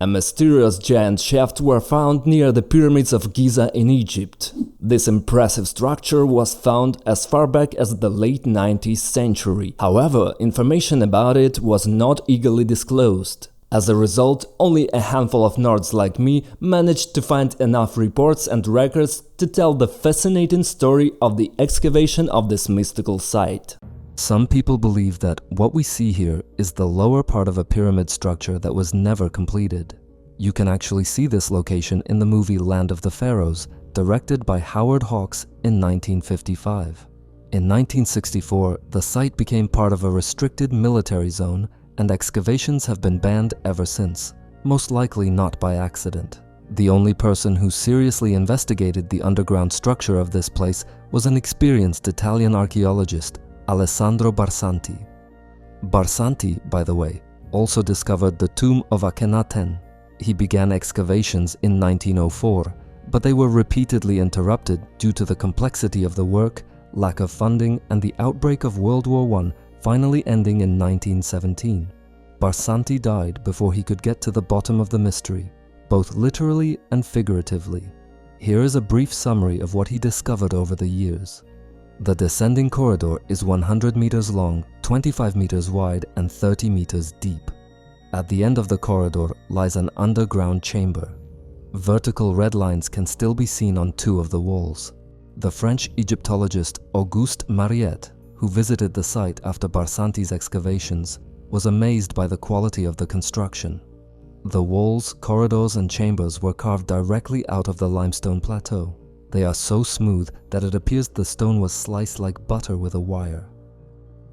A mysterious giant shaft were found near the pyramids of Giza in Egypt. This impressive structure was found as far back as the late 19th century. However, information about it was not eagerly disclosed. As a result, only a handful of nerds like me managed to find enough reports and records to tell the fascinating story of the excavation of this mystical site. Some people believe that what we see here is the lower part of a pyramid structure that was never completed. You can actually see this location in the movie Land of the Pharaohs, directed by Howard Hawks in 1955. In 1964, the site became part of a restricted military zone, and excavations have been banned ever since, most likely not by accident. The only person who seriously investigated the underground structure of this place was an experienced Italian archaeologist, Alessandro Baranti. Baranti, by the way, also discovered the tomb of Akhenaten. He began excavations in 1904, but they were repeatedly interrupted due to the complexity of the work, lack of funding, and the outbreak of World War I, finally ending in 1917. Baranti died before he could get to the bottom of the mystery, both literally and figuratively. Here is a brief summary of what he discovered over the years. The descending corridor is 100 meters long, 25 meters wide, and 30 meters deep. At the end of the corridor lies an underground chamber. Vertical red lines can still be seen on two of the walls. The French Egyptologist Auguste Mariette, who visited the site after Baranti's excavations, was amazed by the quality of the construction. The walls, corridors, and chambers were carved directly out of the limestone plateau. They are so smooth that it appears the stone was sliced like butter with a wire.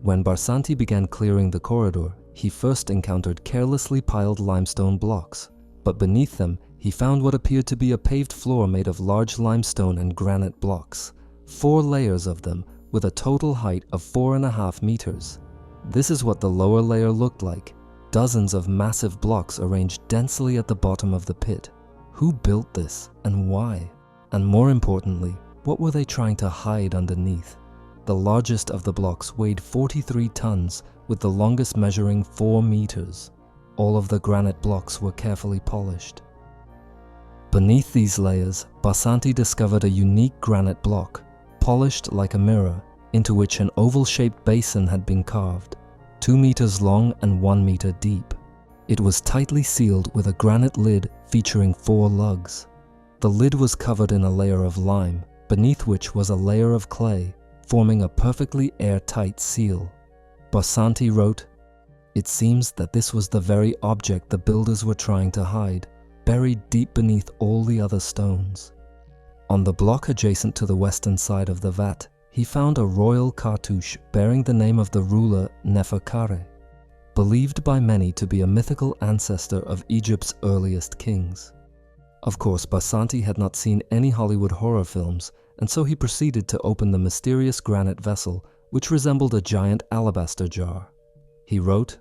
When Baranti began clearing the corridor, he first encountered carelessly piled limestone blocks, but beneath them he found what appeared to be a paved floor made of large limestone and granite blocks, 4 layers of them with a total height of 4.5 meters. This is what the lower layer looked like, dozens of massive blocks arranged densely at the bottom of the pit. Who built this and why? And more importantly, what were they trying to hide underneath? The largest of the blocks weighed 43 tons, with the longest measuring 4 meters. All of the granite blocks were carefully polished. Beneath these layers, Baranti discovered a unique granite block, polished like a mirror, into which an oval-shaped basin had been carved, 2 meters long and 1 meter deep. It was tightly sealed with a granite lid featuring 4 lugs. The lid was covered in a layer of lime, beneath which was a layer of clay, forming a perfectly airtight seal. Baranti wrote, "It seems that this was the very object the builders were trying to hide, buried deep beneath all the other stones." On the block adjacent to the western side of the vat, he found a royal cartouche bearing the name of the ruler Neferkare, believed by many to be a mythical ancestor of Egypt's earliest kings. Of course, Baranti had not seen any Hollywood horror films, and so he proceeded to open the mysterious granite vessel, which resembled a giant alabaster jar. He wrote,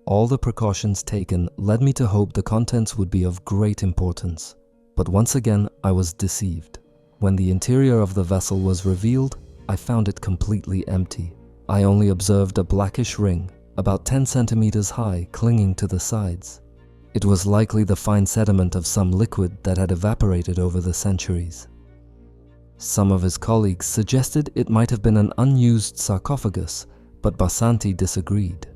"All the precautions taken led me to hope the contents would be of great importance. But once again, I was deceived. When the interior of the vessel was revealed, I found it completely empty. I only observed a blackish ring, about 10 centimeters high, clinging to the sides. It was likely the fine sediment of some liquid that had evaporated over the centuries." Some of his colleagues suggested it might have been an unused sarcophagus, but Baranti disagreed.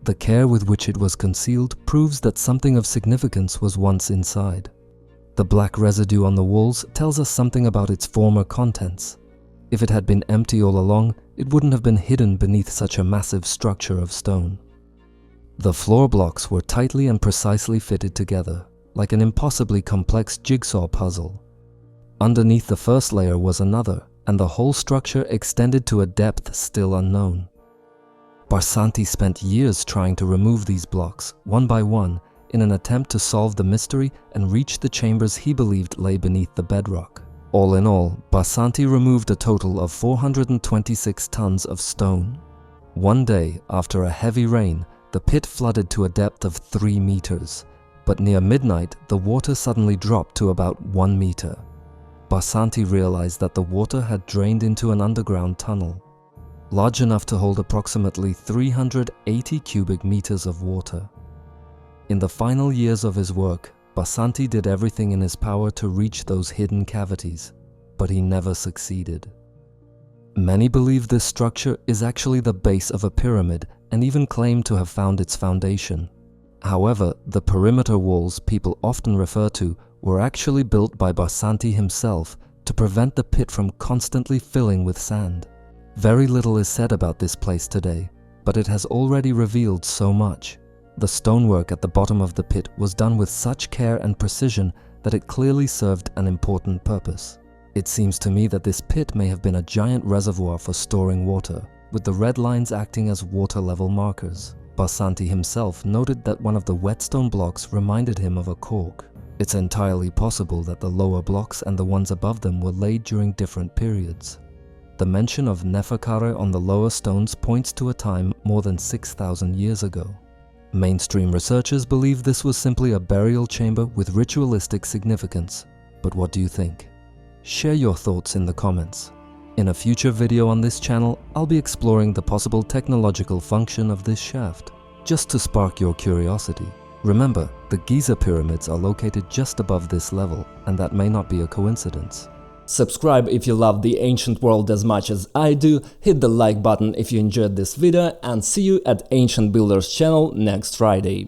The care with which it was concealed proves that something of significance was once inside. The black residue on the walls tells us something about its former contents. If it had been empty all along, it wouldn't have been hidden beneath such a massive structure of stone. The floor blocks were tightly and precisely fitted together, like an impossibly complex jigsaw puzzle. Underneath the first layer was another, and the whole structure extended to a depth still unknown. Baranti spent years trying to remove these blocks, one by one, in an attempt to solve the mystery and reach the chambers he believed lay beneath the bedrock. All in all, Baranti removed a total of 426 tons of stone. One day, after a heavy rain, the pit flooded to a depth of 3 meters, but near midnight, the water suddenly dropped to about 1 meter. Baranti realized that the water had drained into an underground tunnel, large enough to hold approximately 380 cubic meters of water. In the final years of his work, Baranti did everything in his power to reach those hidden cavities, but he never succeeded. Many believe this structure is actually the base of a pyramid and even claim to have found its foundation. However, the perimeter walls people often refer to were actually built by Baranti himself to prevent the pit from constantly filling with sand. Very little is said about this place today, but it has already revealed so much. The stonework at the bottom of the pit was done with such care and precision that it clearly served an important purpose. It seems to me that this pit may have been a giant reservoir for storing water, with the red lines acting as water level markers. Baranti himself noted that one of the whetstone blocks reminded him of a cork. It's entirely possible that the lower blocks and the ones above them were laid during different periods. The mention of Neferkare on the lower stones points to a time more than 6,000 years ago. Mainstream researchers believe this was simply a burial chamber with ritualistic significance. But what do you think? Share your thoughts in the comments. In a future video on this channel, I'll be exploring the possible technological function of this shaft, just to spark your curiosity. Remember, the Giza pyramids are located just above this level, and that may not be a coincidence. Subscribe if you love the ancient world as much as I do, hit the like button if you enjoyed this video, and see you at Ancient Builders channel next Friday.